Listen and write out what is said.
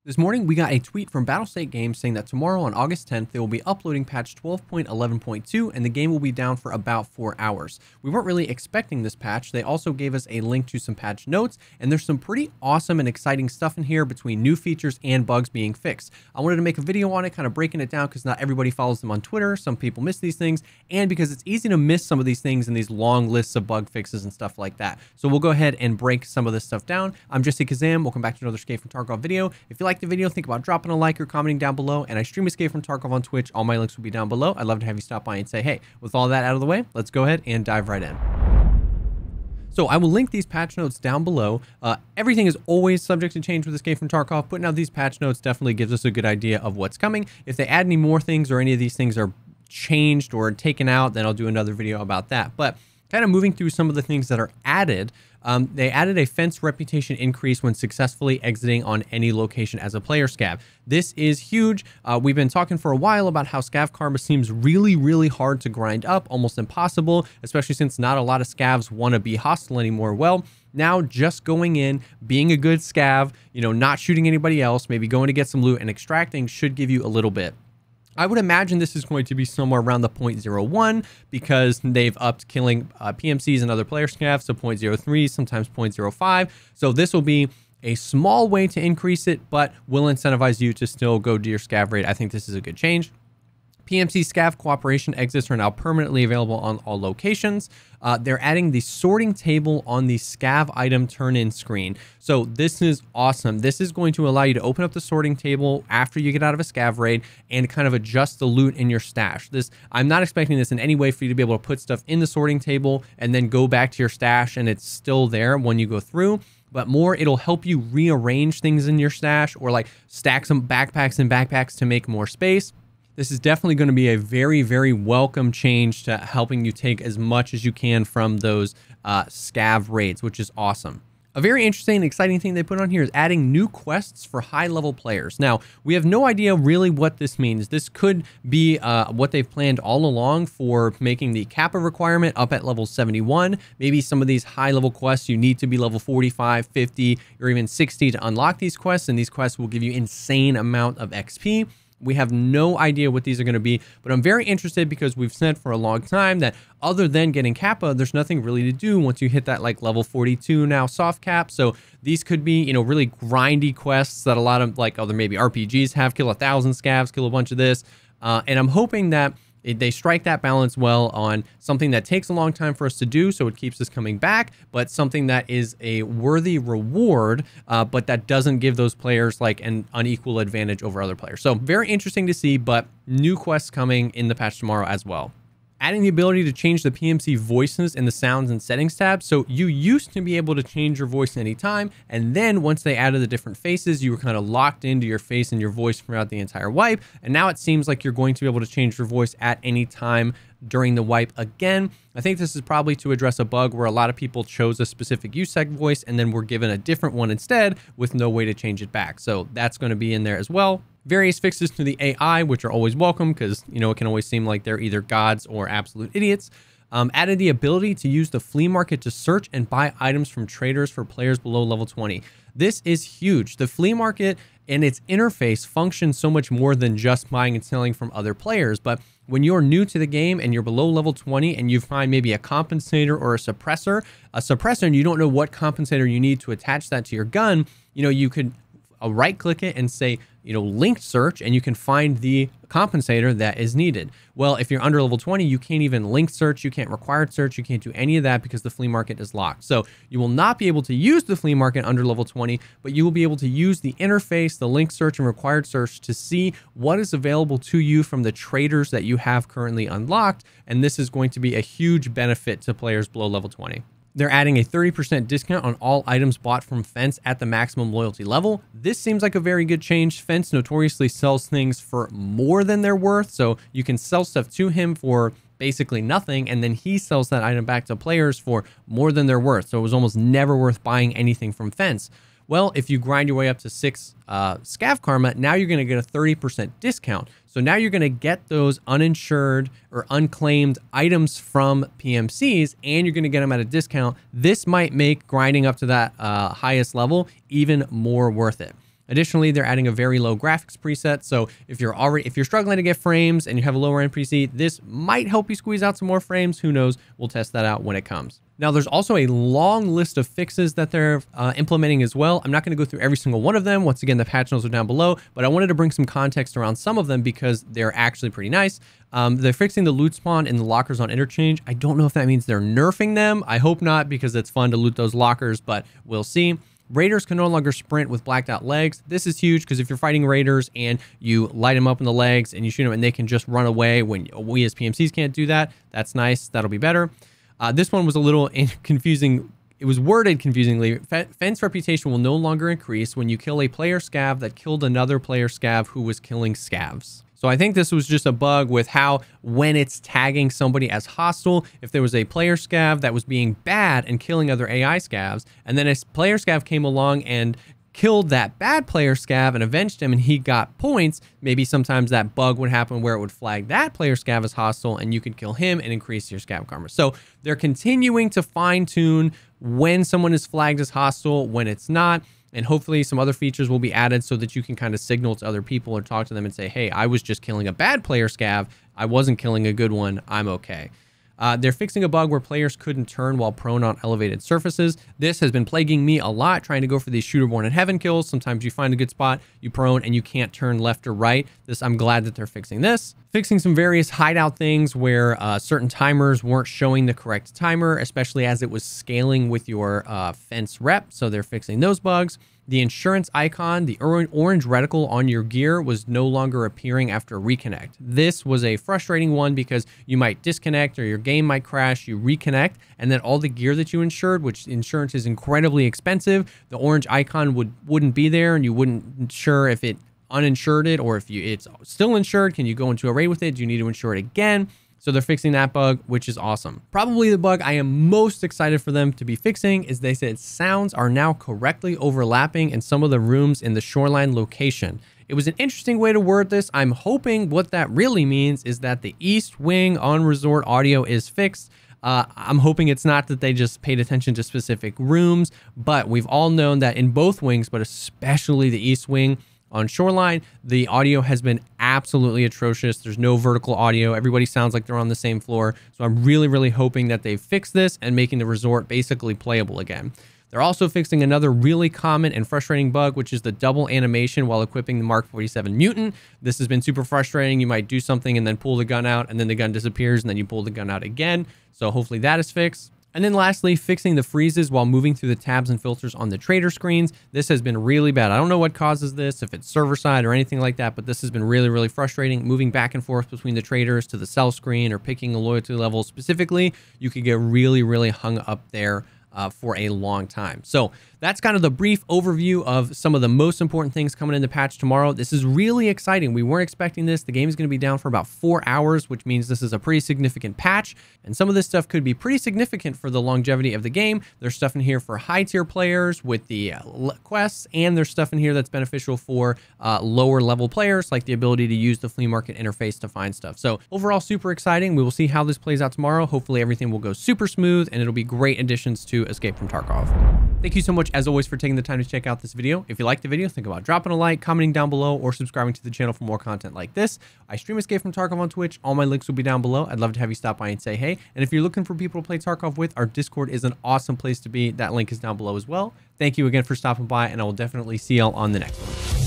This morning, we got a tweet from Battlestate Games saying that tomorrow on August 10th, they will be uploading patch 12.11.2 and the game will be down for about 4 hours. We weren't really expecting this patch. They also gave us a link to some patch notes, and there's some pretty awesome and exciting stuff in here between new features and bugs being fixed. I wanted to make a video on it, kind of breaking it down because not everybody follows them on Twitter. Some people miss these things, and because it's easy to miss some of these things in these long lists of bug fixes and stuff like that. So we'll go ahead and break some of this stuff down. I'm Jessekazam. Welcome back to another Escape From Tarkov video. If you like the video, think about dropping a like or commenting down below, and I stream Escape From Tarkov on Twitch. All my links will be down below. I'd love to have you stop by and say hey. With all that out of the way, let's go ahead and dive right in. So I will link these patch notes down below. Everything is always subject to change with Escape From Tarkov. Putting out these patch notes definitely gives us a good idea of what's coming. If they add any more things or any of these things are changed or taken out, then I'll do another video about that. But kind of moving through some of the things that are added, they added a fence reputation increase when successfully exiting on any location as a player scav. This is huge. We've been talking for a while about how scav karma seems really hard to grind up, almost impossible, especially since not a lot of scavs want to be hostile anymore. Well, now just going in, being a good scav, not shooting anybody else, maybe going to get some loot and extracting should give you a little bit. I would imagine this is going to be somewhere around the 0.01 because they've upped killing PMCs and other player scavs to 0.03, sometimes 0.05. So this will be a small way to increase it, but will incentivize you to still go to your scav rate. I think this is a good change. PMC Scav cooperation exits are now permanently available on all locations. They're adding the sorting table on the Scav item turn-in screen. So this is awesome. This is going to allow you to open up the sorting table after you get out of a Scav raid and kind of adjust the loot in your stash. I'm not expecting this in any way for you to be able to put stuff in the sorting table and then go back to your stash and it's still there when you go through. But more, it'll help you rearrange things in your stash or like stack some backpacks and backpacks to make more space. This is definitely going to be a very welcome change to helping you take as much as you can from those scav raids, which is awesome. A very interesting and exciting thing they put on here is adding new quests for high-level players. Now, we have no idea really what this means. This could be what they've planned all along for making the Kappa requirement up at level 71. Maybe some of these high-level quests, you need to be level 45, 50, or even 60 to unlock these quests, and these quests will give you insane amount of XP. We have no idea what these are going to be, but I'm very interested because we've said for a long time that other than getting Kappa, there's nothing really to do once you hit that like level 42 now soft cap. So these could be, really grindy quests that a lot of like other maybe RPGs have. Kill 1,000 scavs, kill a bunch of this. And I'm hoping that they strike that balance well on something that takes a long time for us to do, so it keeps us coming back, but something that is a worthy reward, but that doesn't give those players like an unequal advantage over other players. So very interesting to see, but new quests coming in the patch tomorrow as well. Adding the ability to change the PMC voices in the sounds and settings tab. So you used to be able to change your voice anytime, and then once they added the different faces, you were kind of locked into your face and your voice throughout the entire wipe. And now it seems like you're going to be able to change your voice at any time during the wipe again. I think this is probably to address a bug where a lot of people chose a specific USEC voice and then were given a different one instead with no way to change it back. So that's going to be in there as well. Various fixes to the AI, which are always welcome because, it can always seem like they're either gods or absolute idiots. Added the ability to use the flea market to search and buy items from traders for players below level 20. This is huge. The flea market and its interface functions so much more than just buying and selling from other players. But when you're new to the game and you're below level 20 and you find maybe a compensator or a suppressor, and you don't know what compensator you need to attach that to your gun, you could right click it and say, linked search, and you can find the compensator that is needed. Well, if you're under level 20, you can't even link search, you can't required search, you can't do any of that because the flea market is locked. So you will not be able to use the flea market under level 20, but you will be able to use the interface, the link search and required search to see what is available to you from the traders that you have currently unlocked. And this is going to be a huge benefit to players below level 20. They're adding a 30% discount on all items bought from Fence at the maximum loyalty level. This seems like a very good change. Fence notoriously sells things for more than they're worth, so you can sell stuff to him for basically nothing, and then he sells that item back to players for more than they're worth. So it was almost never worth buying anything from Fence. Well, if you grind your way up to 6 Scav Karma, now you're going to get a 30% discount. So now you're going to get those uninsured or unclaimed items from PMCs, and you're going to get them at a discount. This might make grinding up to that highest level even more worth it. Additionally, they're adding a very low graphics preset. So if you're struggling to get frames and you have a lower end PC, this might help you squeeze out some more frames. Who knows? We'll test that out when it comes. Now, there's also a long list of fixes that they're implementing as well. I'm not going to go through every single one of them. Once again, the patch notes are down below, but I wanted to bring some context around some of them because they're actually pretty nice. They're fixing the loot spawn in the lockers on Interchange. I don't know if that means they're nerfing them. I hope not, because it's fun to loot those lockers, but we'll see. Raiders can no longer sprint with blacked out legs. This is huge because if you're fighting raiders and you light them up in the legs and you shoot them and they can just run away when we as PMCs can't do that, that's nice. That'll be better. This one was a little confusing. It was worded confusingly. Fence reputation will no longer increase when you kill a player scav that killed another player scav who was killing scavs. So I think this was just a bug with how when it's tagging somebody as hostile, if there was a player scav that was being bad and killing other AI scavs, and then a player scav came along and killed that bad player scav and avenged him and he got points, maybe sometimes that bug would happen where it would flag that player scav as hostile and you could kill him and increase your scav karma. So they're continuing to fine tune when someone is flagged as hostile, when it's not. And hopefully some other features will be added so that you can kind of signal to other people or talk to them and say, hey, I was just killing a bad player scav. I wasn't killing a good one. I'm okay. They're fixing a bug where players couldn't turn while prone on elevated surfaces. This has been plaguing me a lot, trying to go for these shooter born in heaven kills. Sometimes you find a good spot, you prone, and you can't turn left or right. I'm glad that they're fixing this. Fixing some various hideout things where certain timers weren't showing the correct timer, especially as it was scaling with your fence rep. So they're fixing those bugs. The insurance icon, the orange reticle on your gear, was no longer appearing after reconnect. This was a frustrating one because you might disconnect or your game might crash, you reconnect, and then all the gear that you insured, which insurance is incredibly expensive, the orange icon wouldn't be there and you wouldn't sure if it uninsured it or if it's still insured. Can you go into a raid with it? Do you need to insure it again? So they're fixing that bug, which is awesome. Probably the bug I am most excited for them to be fixing is they said sounds are now correctly overlapping in some of the rooms in the Shoreline location. It was an interesting way to word this. I'm hoping what that really means is that the East Wing on resort audio is fixed. I'm hoping it's not that they just paid attention to specific rooms, but we've all known that in both wings, but especially the East Wing, on Shoreline, the audio has been absolutely atrocious. There's no vertical audio. Everybody sounds like they're on the same floor. So I'm really, really hoping that they've fixed this and making the resort basically playable again. They're also fixing another really common and frustrating bug, which is the double animation while equipping the Mark 47 Mutant. This has been super frustrating. You might do something and then pull the gun out and then the gun disappears and then you pull the gun out again. So hopefully that is fixed. And then lastly, fixing the freezes while moving through the tabs and filters on the trader screens. This has been really bad. I don't know what causes this, if it's server side or anything like that, but this has been really, really frustrating. Moving back and forth between the traders to the sell screen or picking a loyalty level specifically, you could get really, really hung up there for a long time. So that's kind of the brief overview of some of the most important things coming in the patch tomorrow. This is really exciting. We weren't expecting this. The game is going to be down for about 4 hours, which means this is a pretty significant patch. And some of this stuff could be pretty significant for the longevity of the game. There's stuff in here for high tier players with the quests, and there's stuff in here that's beneficial for lower level players, like the ability to use the flea market interface to find stuff. So overall, super exciting. We will see how this plays out tomorrow. Hopefully everything will go super smooth and it'll be great additions to Escape from Tarkov. Thank you so much, as always, for taking the time to check out this video. If you liked the video, think about dropping a like, commenting down below, or subscribing to the channel for more content like this. I stream Escape from Tarkov on Twitch. All my links will be down below. I'd love to have you stop by and say hey. And if you're looking for people to play Tarkov with, our Discord is an awesome place to be. That link is down below as well. Thank you again for stopping by, and I will definitely see y'all on the next one.